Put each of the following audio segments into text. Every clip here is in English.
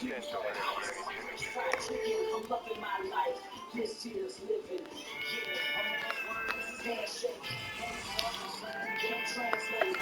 I'm loving my life. This year's living. Yeah, I'm on words, handshake. Can't translate.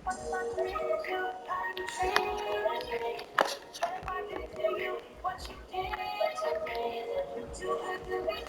What does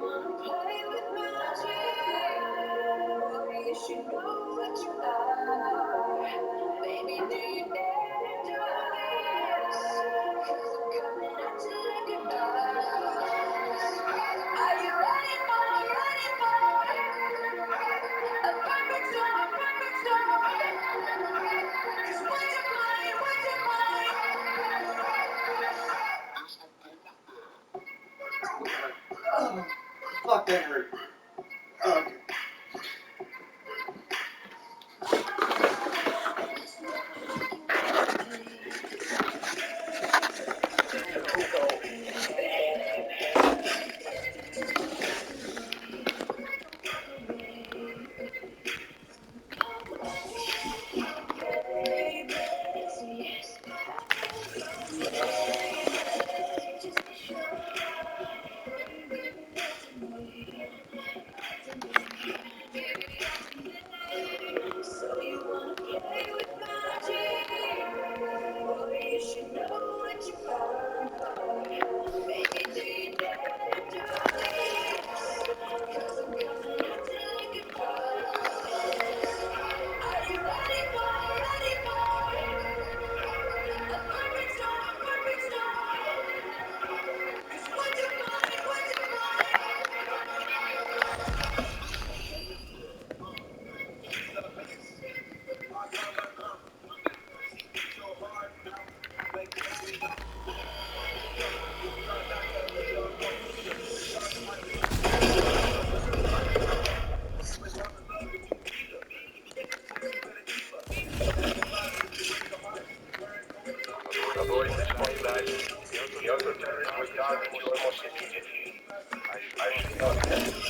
wanna play with magic? Boy, you should know what you are. Baby, do you dare to do this? 'Cause I'm coming at you like a boss. Are you ready for a perfect storm, a perfect storm? 'Cause what's your mind, what's your mind? Fuck, that hurt. Okay. So you wanna play with magic? Boy, you should know what you're for. Baby, do you dare to do this? 'Cause I'm coming at you like a boss. Are you ready for a perfect storm, a perfect storm? 'Cause what's your mind, what's your Avoid misconduct. The other terrorist was dodging you almost immediately. I should not have this.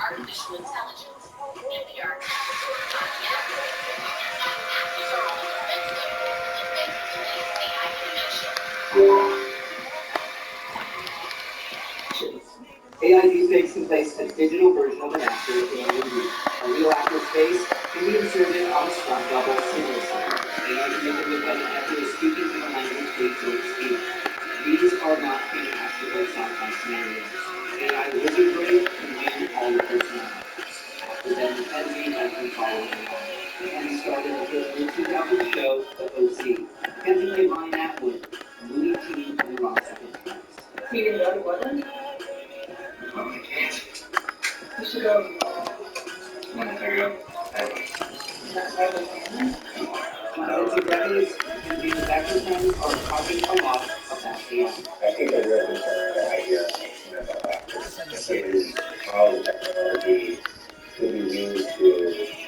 artificial intelligence. AI deepfakes can place a digital version of an actor in a movie. A real actor's face can be inserted on a stunt double seamlessly. AI can make it look like an actor is speaking in a language they don't speak. These are not fantastical sci-fi scenarios. AI wizardry can win all the personalities. Actor Ben McKenzie has been following along. McKenzie started a hit mid-2000 show, The OC. McKenzie played Ryan Atwood, a movie team in the roster of He didn't know it wasn't? No, I can't. You should go. Want to take it up? That's why we're family? In 2 decades, McKenzie and his actor friends are talking a lot about AI. I think the real concern that I hear about actors is how the technology could be used to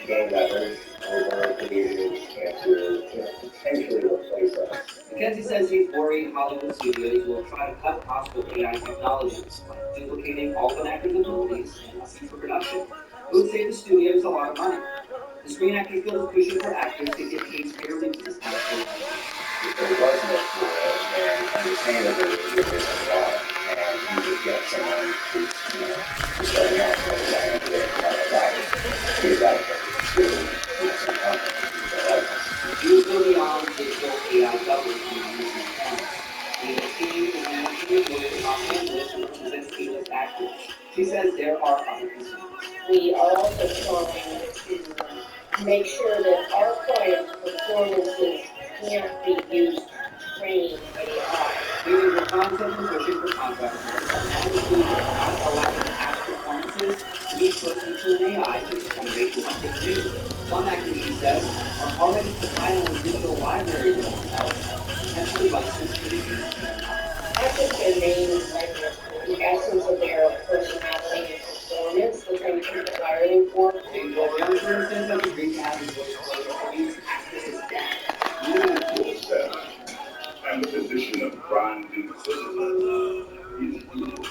gain leverage over communities and to potentially replace us. McKenzie says he's worried Hollywood studios will try to cut costs with AI technologies, like duplicating all of an actor's abilities in a future production. It would save the studios a lot of money. The Screen Actors Guild is pushing for actors to get paid fairly for this kind of work. If there was no pool, then understandably it would be a lot, and you would get someone who's, who's starting out, so I have to get a guy who's out there to some company to license. Use go beyond digital AI doubles in using cameras. The team is managing to work in Los Angeles and represents A-list actors. She says there are other concerns. We are also trying to make sure that our clients' performances can't be used to train AI. Meaning the clients have been pushing for contract terms that now include not allowing past performances to be put into an AI to generate something new. Some actors, she says, are already compiling digital libraries of themselves, potentially licensed to be used in their lives. I think their main, like, the essence of their personality and performance, the thing people are hiring for. James Earl Jones, for instance, has agreed to have his voice played for his actress's death. Your staff and the position of Prime Inquisitor is yours.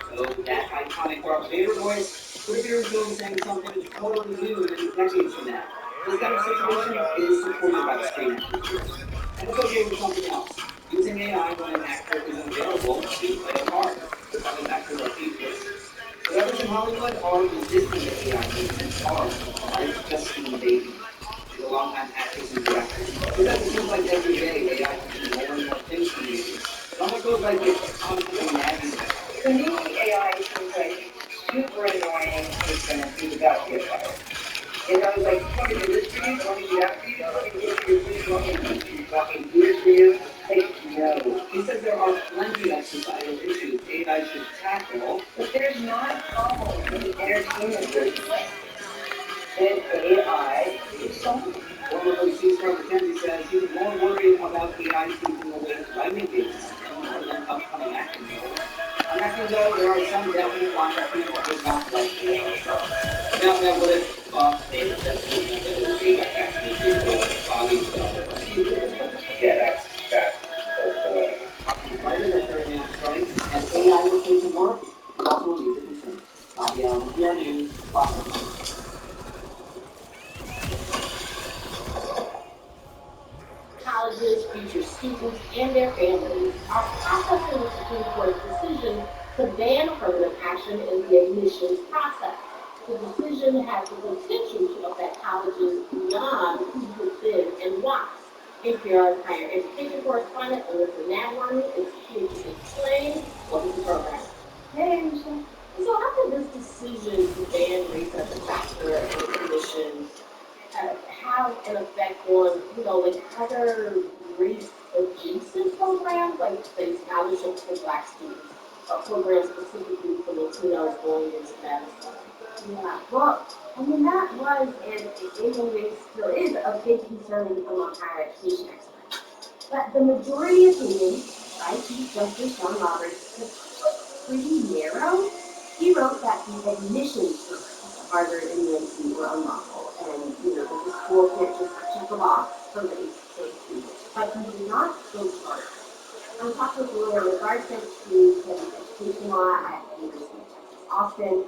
So that iconic Darth Vader voice could appear as though saying something totally new in decades from now. This kind of situation is supported by the Screen Actors Guild. And it's okay with something else. Using AI when an actor is unavailable to play a part. Some actors are atheists. But others in Hollywood are resisting the AI movement hard, like Justine Bateman. She's a longtime actress and director. She says it seems like every day AI can do more and more things for movies. It almost feels like it's constantly nagging them. To me, AI seems like super annoying person who's about to get fired. And I was like, you want me to do this for you? You want me to do that for you? You want me to get your food? You want me to do this for you? Like, no. He says there are plenty of societal issues AI should tackle, but there's not a problem in the entertainment business that AI is solving. Former OC star McKenzie says he was more worried about AI taking away writing gigs more than upcoming acting roles. On acting though, there are some definite lines of people who would not like AI stuff. Now what if David Jessica AI actually did go body stuff? Yeah, that's the point. Writers are currently on strike, and AI replacing work is also a major concern. Bobby Allen, PR News, Boston. Colleges, future students, and their families are processing the Supreme Court's decision to ban affirmative action in the admissions process. The decision has the potential to affect colleges beyond who puts in and why. NPR's higher education correspondent Alyssa Nadworny is here to explain what is the program. Hey, Michelle. So after this decision to ban race as a factor in admissions, have an effect on, like other race adjacent programs, like say scholarships for Black students, programs specifically for Latinos going into medicine. Yeah, well, I mean, that was and it still is a big concern among higher education experts. But the majority opinion by Chief Justice John Roberts was pretty narrow. He wrote that the admissions programs at Harvard and UNC were unlawful, and that the school can't just check a box for race safety, but he did not go further. I'm talking with a lawyer with our to education law at the University of Texas. Austin.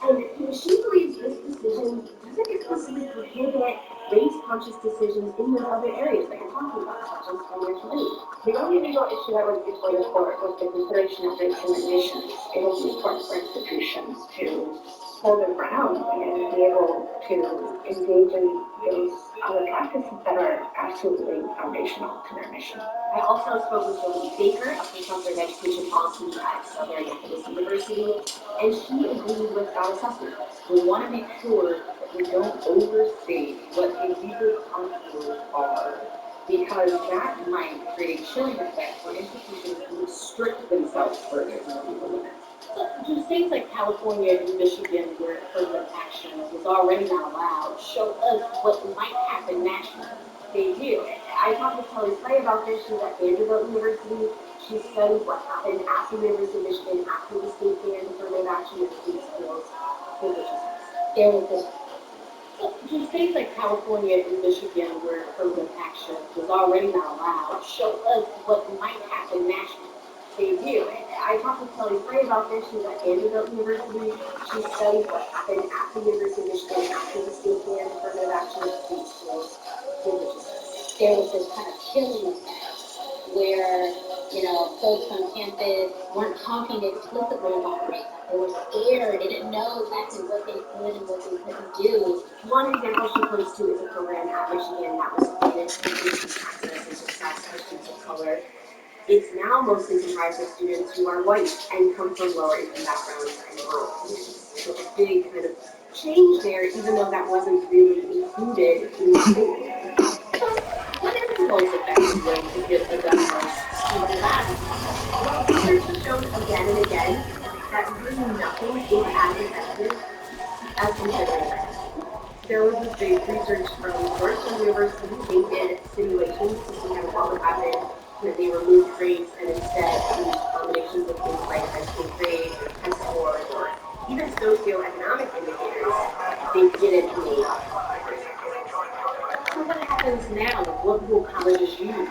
And she believes this decision doesn't explicitly prohibit race-conscious decisions in those other areas that you're talking about, such as financial aid. The only legal issue that was before the court was the consideration of race and emissions. It will be important for institutions to hold their ground and be able to engage in those other practices that are absolutely foundational to their mission. I also spoke with Jody Baker, a professor of education policy at Southern Methodist University, and she agreed with that assessment. We want to make sure that we don't overstate what the legal contours are, because that might create chilling effect for institutions to restrict themselves further in the legal limits. To states like California and Michigan, where affirmative action was already not allowed, show us what might happen nationally. They do. I talked to Kelly Slay about this. She's at Vanderbilt University. She studied what happened after the University of Michigan, after the state banned affirmative action in state schools. Here's what she says. There was this. To states like California and Michigan, where affirmative action was already not allowed, show us what might happen nationally. They do. I talked with Kelly Frey about this. She's at Vanderbilt University. She studied what happened after the University of Michigan, after the state banned affirmative action in state schools. Here's what she says. There was this kind of chilling effect where, folks on campus weren't talking explicitly about race. They were scared. They didn't know exactly what they could and what they couldn't do. One example she points to is a program at Michigan that was funded to increase access and success for students of color. It's now mostly comprised of students who are white and come from lower income backgrounds and rural communities. So a big kind of change there, even though that wasn't really included in the statement. So, what is the most effective way to get the gun laws to last? Well, research has shown again and again that really nothing is as effective as considering race. There was this big research from Georgetown University. They did simulations to see kind of what would happen when they removed grades and instead used combinations of things like high school grades or test scores or even socioeconomic indicators. They didn't make progress. So what happens now? What will colleges use?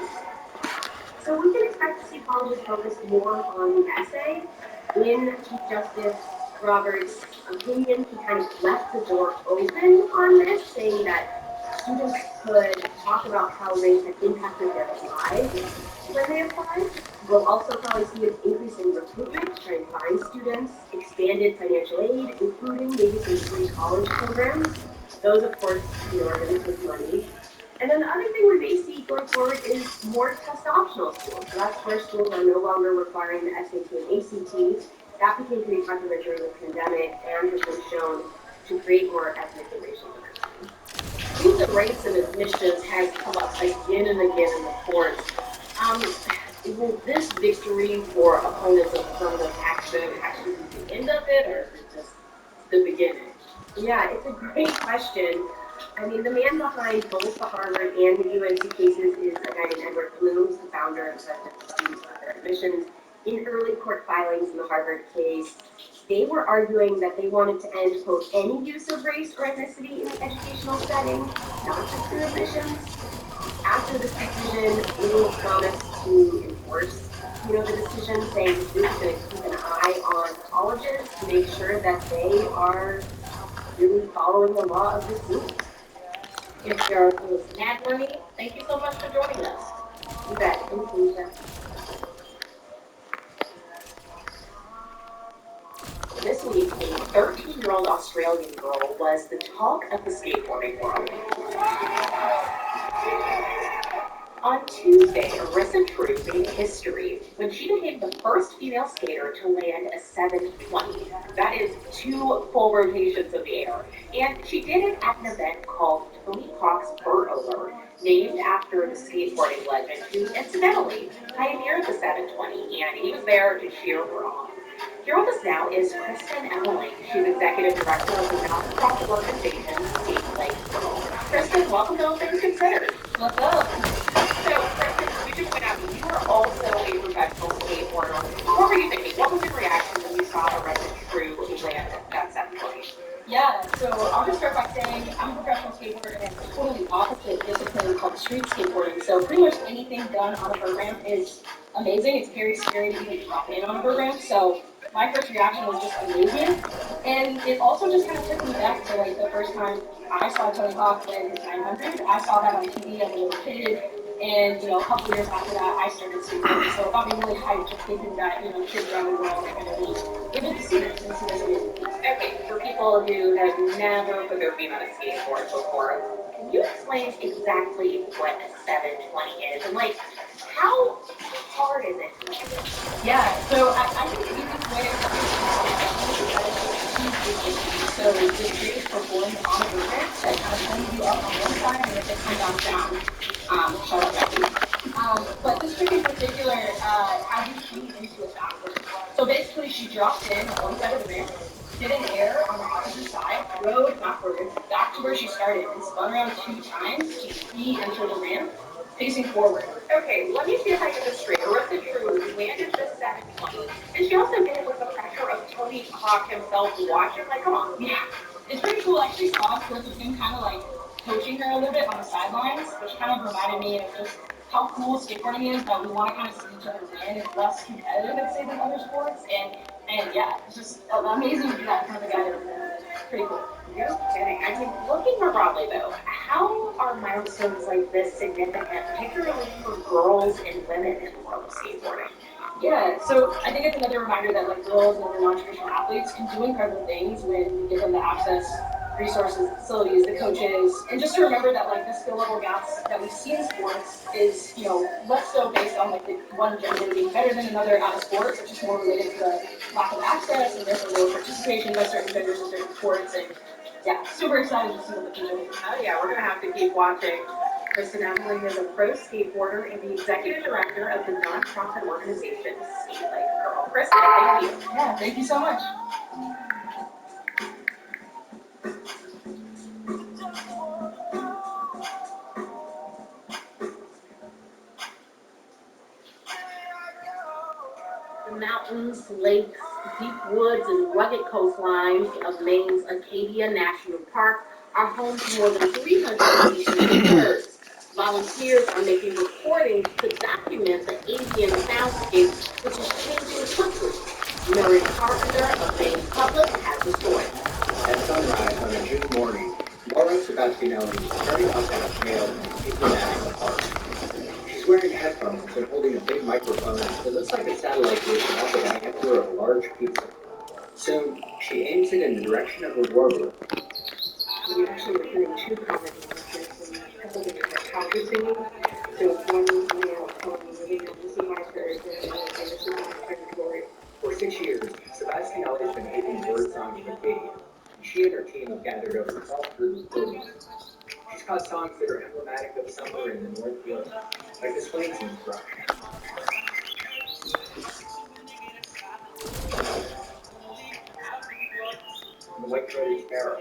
So we can expect to see colleges focus more on the essay. In Chief Justice Roberts' opinion, he kind of left the door open on this, saying that students could talk about how race had impacted their lives when they applied. We'll also probably see an increase in recruitment to try and find students, expanded financial aid, including maybe some free college programs. Those, of course, are going to take money. And then the other thing we may see going forward is more test optional schools. So that's where schools are no longer requiring the SAT and ACT. That became pretty popular during the pandemic and has been shown to create more ethnic and racial diversity. I think the race and admissions has come up again and again in the courts. Will this victory for opponents of affirmative action actually be the end of it, or is it just the beginning? Yeah, it's a great question. I mean, the man behind both the Harvard and the UNC cases is a guy named Edward Blooms, the founder and president of Students for Their Admissions. In early court filings in the Harvard case, they were arguing that they wanted to end, quote, any use of race or ethnicity in the educational setting, not just through admissions. After this decision, Google promised to enforce, the decision, saying this is going to keep an eye on colleges to make sure that they are really following the law of the state. If you're with Mad Money, thank you so much for joining us. You bet. Thank you, Lisa. This week, a 13-year-old Australian girl was the talk of the skateboarding world. On Tuesday, Arissa True made history when she became the first female skater to land a 720. That is 2 full rotations of the air. And she did it at an event called Tony Hawk's Burt Over, named after the skateboarding legend who incidentally pioneered the 720, and he was there to cheer her on. Here with us now is Kristen Emmerling. She's executive director of the not-for-profit organization Skate Like Girl. Kristen, welcome to All Things Considered. What's up? So, Kristen, we should point out you are also a professional skateboarder. What were you thinking? What was your reaction when you saw Arissa True land that 720? Yeah, so I'll just start by saying I'm a professional skateboarder and a totally opposite discipline called street skateboarding. So pretty much anything done on a program is amazing. It's very scary to even drop in on a program. So my first reaction was just amazement. And it also just kind of took me back to like the first time I saw Tony Hawk win his 900. I saw that on TV as a little kid. And, a couple years after that, I started skateboarding. So it got me really hyped just thinking that, kids around the world are going to be able to see this and see this amazing. Okay, for people who have never put their feet on a skateboard before, can you explain exactly what a 720 is? And like, how hard is it? Yeah, so I think the easiest way to so the street is performed on a movement that kind of pulls you up on one side and if it comes down, shut up, Becky. But this trick in particular has you shoot into it backwards. So basically she dropped in on one side of the ramp, did an air on the opposite side, rode backwards, back to where she started, and spun around 2 times to re-enter the ramp, facing forward. Okay, let me see if I get this straight. Arista Drew landed the 720. And she also did it with the pressure of Tony Hawk himself watching. Like, come on. Yeah, it's pretty cool. I actually saw clips of him kind of like coaching her a little bit on the sidelines, which kind of reminded me of just how cool skateboarding is, that we want to kind of see each other win. It's less competitive, I'd say, than other sports. And yeah, it's just amazing to do that in front of the guy. Pretty cool. No kidding. I mean, looking more broadly though, how are milestones like this significant, particularly for girls and women in the world of skateboarding? Yeah, so I think it's another reminder that like girls and other non-traditional athletes can do incredible things when you give them the access, resources, facilities, the coaches, and just to remember that like the skill level gaps that we see in sports is, less so based on like the one gender being better than another out of sports. It's just more related to the lack of access and therefore low participation by certain genders in certain sports. And yeah, super excited to see what the future holds. Oh yeah, we're gonna have to keep watching. Kristen Emily is a pro skateboarder and the executive director of the nonprofit organization Skate Like a Girl. Kristen, thank you. Yeah, thank you so much. The mountains, lakes, deep woods, and rugged coastlines of Maine's Acadia National Park are home to more than 300 species of birds. Volunteers are making recordings to document the avian soundscape, which is changing quickly. Mary Carpenter of Maine Public has the story. At sunrise on a June morning, Laura Sebastianelli is turning up at a trail in Acadia National Park. She's wearing headphones and holding a big microphone that looks like a satellite dish about the diameter of a large pizza. Soon, she aims it in the direction of a warbler. We actually were doing 2 common monsters and a couple different country singing. So one male poem was living on this is my Thursday and this is my February. For 6 years, Sebastianelli has been making bird songs in Acadia. She and her team have gathered over 12 recordings. She's got songs that are emblematic of summer in the North Field, like the Swainson's thrush. And the white-throated sparrow.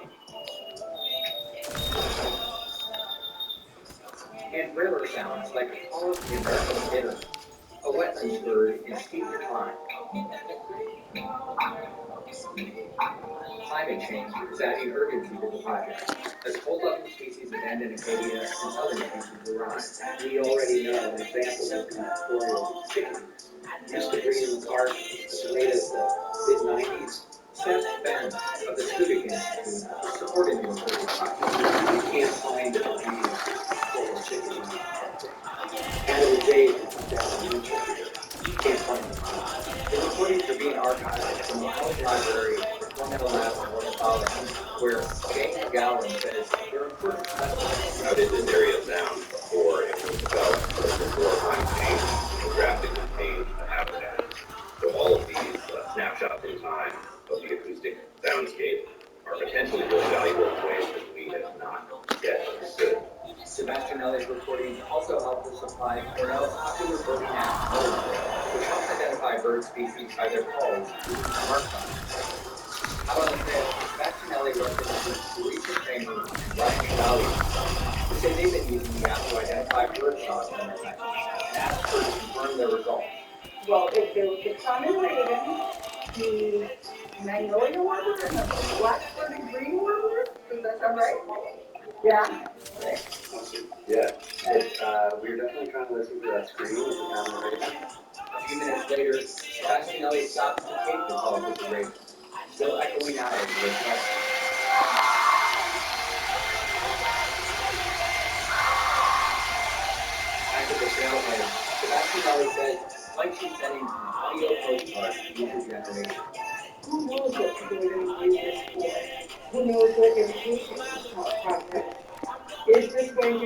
And rarer sounds like the call of the American bittern, a wetlands bird in steep decline. Climate change is adding urgency to the project. As cold-loving species abandon Acadia and southern species arise, we already know examples of consporial sticking. Used to breed in the park as late as the mid-90s. Seth Ben of the Tudyk Institute is supporting the recording project. You can't find a breed of sticking in the park. Canada Jade is down in Winchester. You can't find them. The recordings are being archived from the College Library, Cornell Lab, and Ornithology, where Jane McGowan says they're important specimens. How did this area sound before it was developed, before climate change and drastically changed the habitat? So all of these snapshots in time of the acoustic soundscape are potentially really valuable in ways that we have not yet understood. Sebastianelli's recordings also help to supply Cornell's popular birding app, Bird, which helps identify bird species by their calls using smartphones. Out on the trail, Sebastianelli represents Teresa Kramer and Ryan Shalali, who say they've been using the app to identify bird shots on their message and ask her to confirm their results. Well, if there was the common raven, the magnolia warbler, and the black-throated green warbler, does that sound right? Yeah. Yeah, we're definitely trying to listen to that scream of the common raven. A few minutes later, Bastianelli stopped to take the call with the Ravens, still echoing out of the request. After the trailhead, Bastianelli said, like she's sending an audio postcard to future generations. Who knows what people are going to use this for? Who knows what education is progress? Is this going to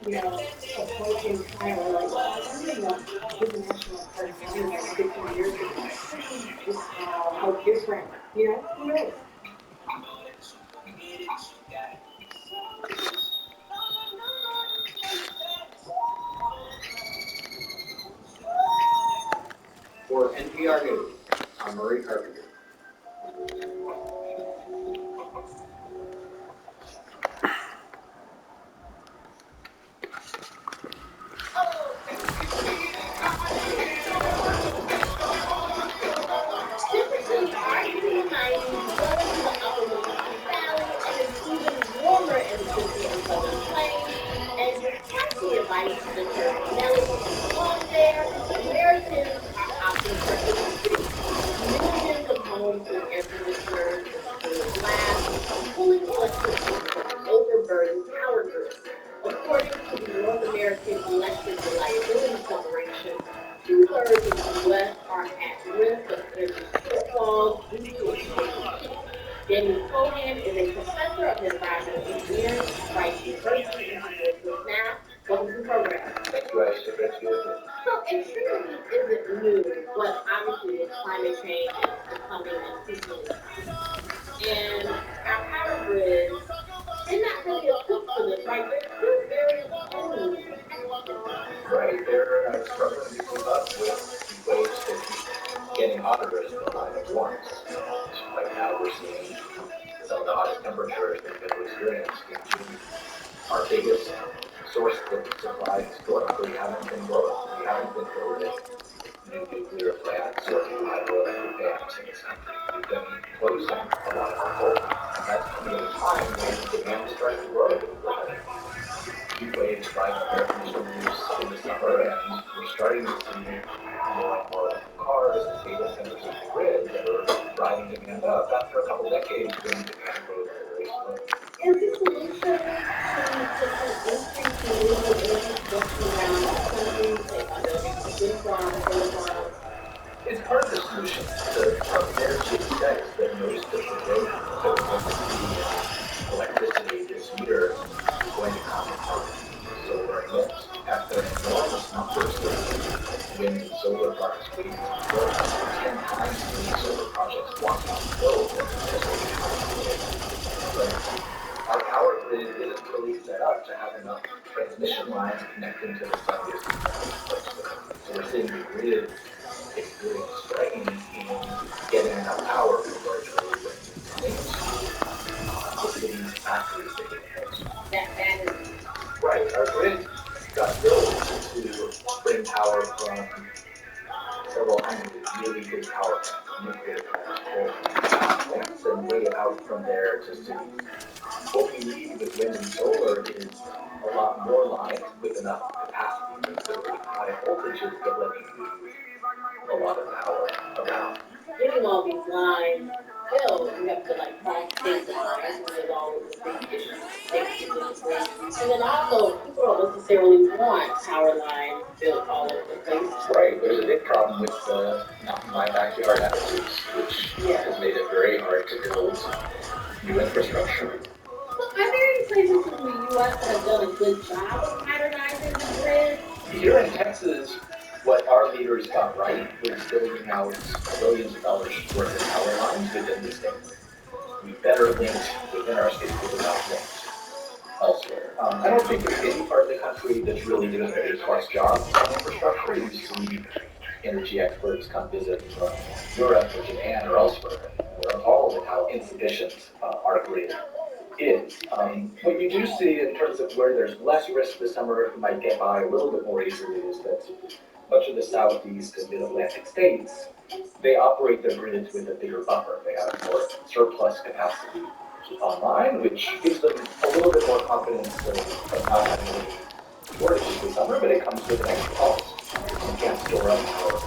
be, a point in time where like, well, I wonder what international park sounded like 50 years ago? Just how different, who knows? For NPR News, I'm Murray Carpenter. Temperatures are hitting the 90s, well into the upper Mississippi Valley, and it's even warmer in the central and southern plains. And despite the advice to conserve melons along there, Americans are opting for industry. Millions of homes will enter the surge of cold blast, pulling electricity from overburdened power grids. According to the North American Electric Reliability Corporation, 2/3 of the U.S. are at risk of energy shortfalls due to extreme heat. Daniel Cohan is a professor of environmental engineering at Rice University and he is with NAP. Welcome to the program. Thank you, Aisha. Great to be with you. So extreme heat isn't new, but obviously with climate change it's becoming increasingly common. And our power grids, they're not really equipped for this, right? They're still very old. Right, they're struggling to keep up with waves that keep getting hotter as the climate warms. Right now, we're seeing some of the hottest temperatures that we've ever experienced in June. Our biggest source of supply historically haven't been growth. We haven't been building new nuclear plants or new hydroelectric dams in this country. We've been closing a lot of our coal. And that's coming at a time when demand is starting to grow. Heat waves driving air conditioner use in the summer, and we're starting to see more and more cars and data centers in the grid that are driving demand up. After a couple decades, when demand growth is very slow. Is the solution to increase renewable energy production around the country, say by building wind farms, solar farms? It's part of the solution. The Department of Energy expects that most of the growth that we're going to see in electricity this year is going to come from solar and wind. After enormous numbers of wind and solar farms waiting to be built, 10 times as many solar projects want to be built as we have. But our power grid isn't really set up to have enough transmission lines connecting to the sun using so we're seeing the grid experience strain in getting enough power from large load things to these factories that get hit. That is Right, our grid got built to bring power from several hundred really good power plants, nuclear plants, coal plants, and way out from there to cities. What we need with wind and solar is a lot more lines with enough capacity and really high voltages that let you move a lot of power around. getting all these lines built, you have to like cross state lines, and there's all of the big issues, safety specifically. And then also, people don't necessarily want power lines built all over the place. Right, there's a big problem with the not in my backyard attitudes, which has made it very hard to build new infrastructure. So are there any places in the U.S. that have done a good job of modernizing the grid? Here in Texas, what our leaders got right was building out billions of dollars worth of power lines within the state. We better linked within our state, but we're not linked elsewhere. I don't think there's any part of the country that's really doing a A-plus job on infrastructure. You see energy experts come visit from Europe or Japan or elsewhere. They're appalled at how insufficient our grid is. What you do see in terms of where there's less risk this summer, you might get by a little bit more easily, is that much of the southeast and mid-Atlantic states, they operate their grids with a bigger buffer. They have more surplus capacity online, which gives them a little bit more confidence of not having any shortages this summer, but it comes with an extra cost. You can't store up power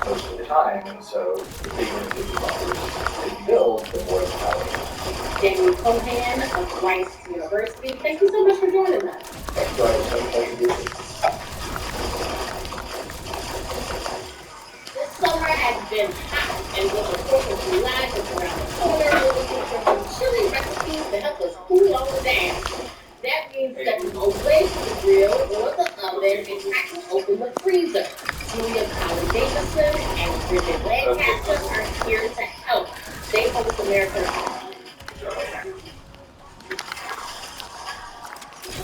most of the time, and so the bigger the buffers that you build, the more the power. Jamie Cohan of Rice University, thank you so much for joining us. Thanks, Brian. It's been a pleasure being here. This summer has been hot, and with the 4th of July just around the corner, we'll be looking for some chili recipes to help us cool on down. That means stepping away from the grill or the oven and cracking open the freezer. Julia Collin Davidson and Bridget Lancaster are here to help. They host American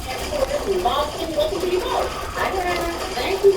headquarters in Boston. Welcome to you both. Hi, Brian. Thank you.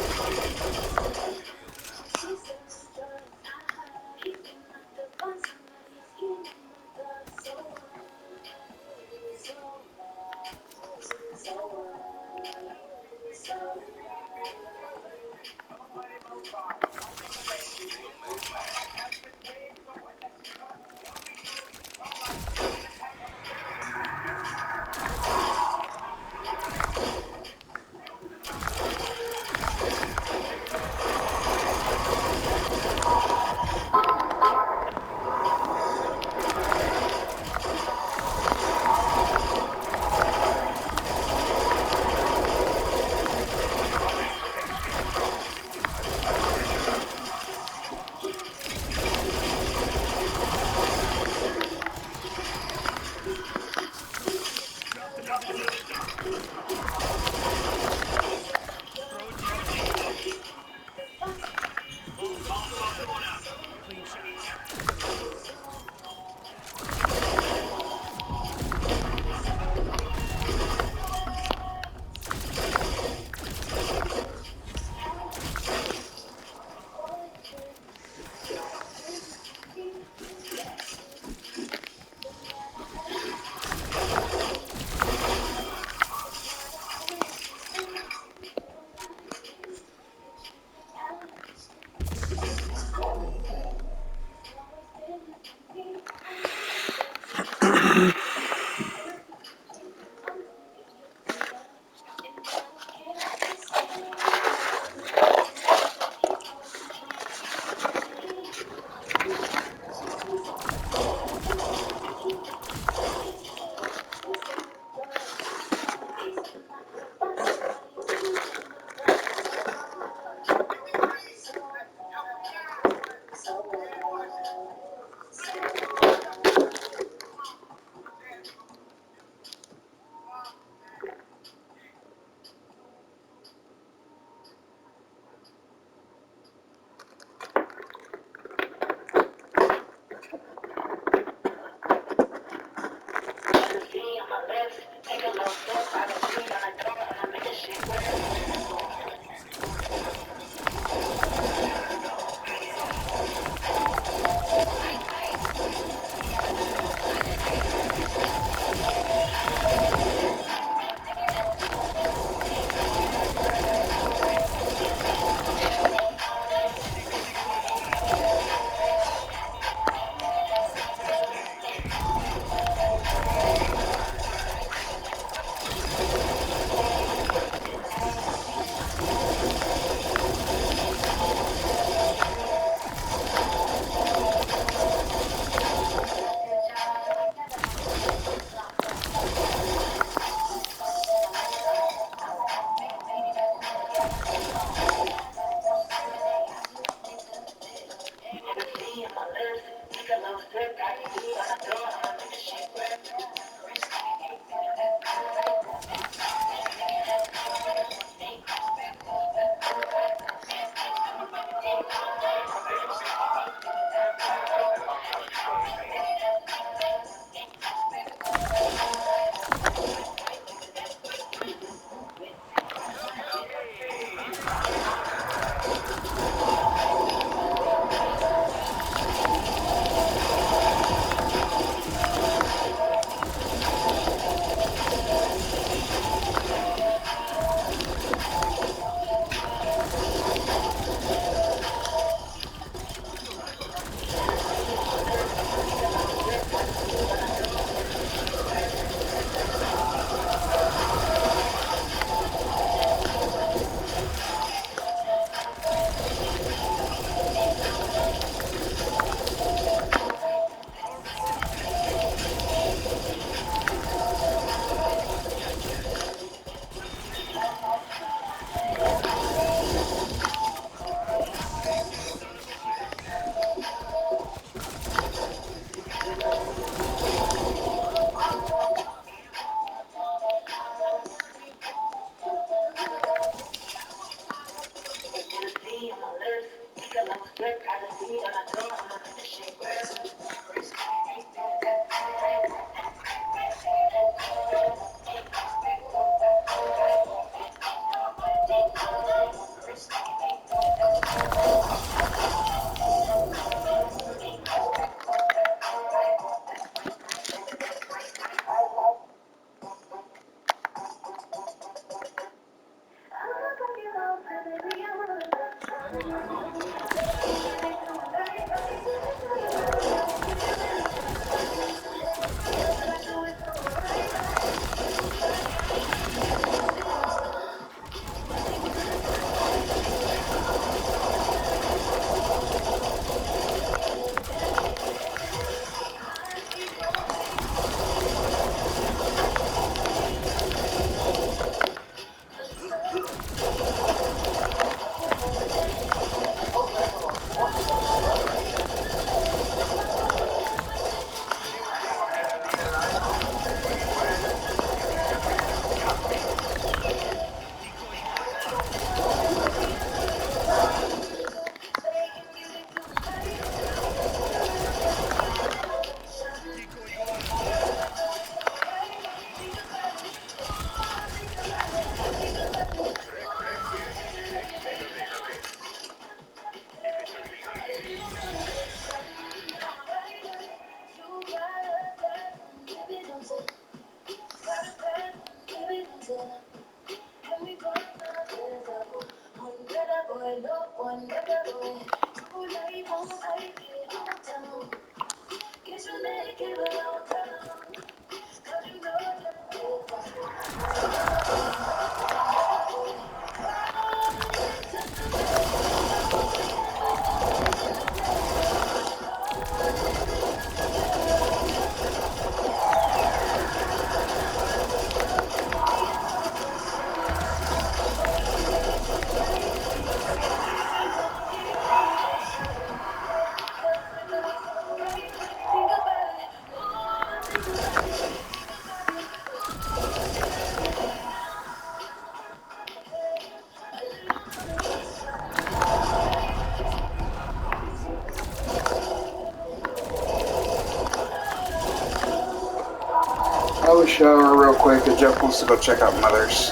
I would shower real quick, and Jeff wants to go check out Mother's.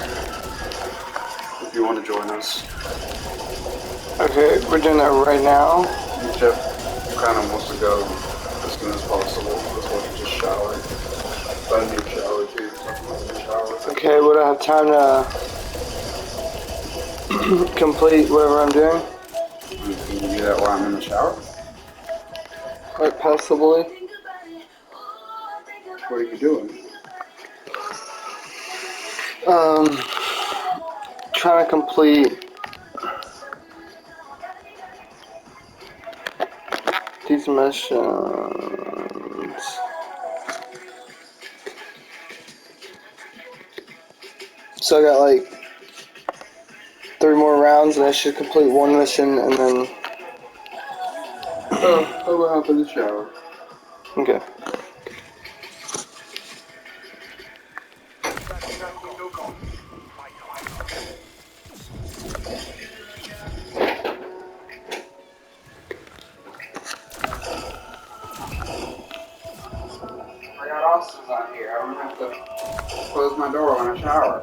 If you want to join us. Okay, we're doing that right now. Jeff kind of wants to go as soon as possible. That's why he just showered. But I need to shower too, so I'm going to shower. Okay, would I have time to complete whatever I'm doing? Can you do that while I'm in the shower? Quite possibly. What are you doing? Trying to complete these missions. So I got like 3 more rounds and I should complete 1 mission and then... Oh, I will hop in the shower. Okay. I got Austin's on here. I don't have to close my door when I shower.